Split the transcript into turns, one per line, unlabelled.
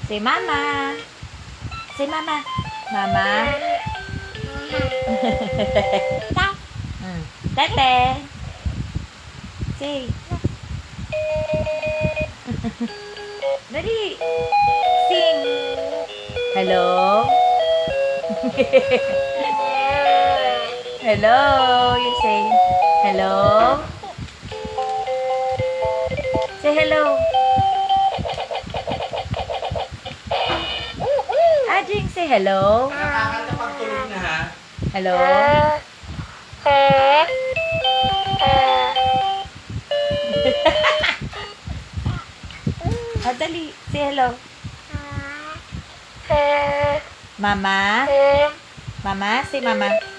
Say mama. Say mama. Mama. Tate. Say. Dali. Sing. Hello. Hello. You say hello. Say hello. Ajing, say hello.
Nakakanta pagtulog na ha.
Hello. Oh, dali. Say hello. Mama. Mama, say mama.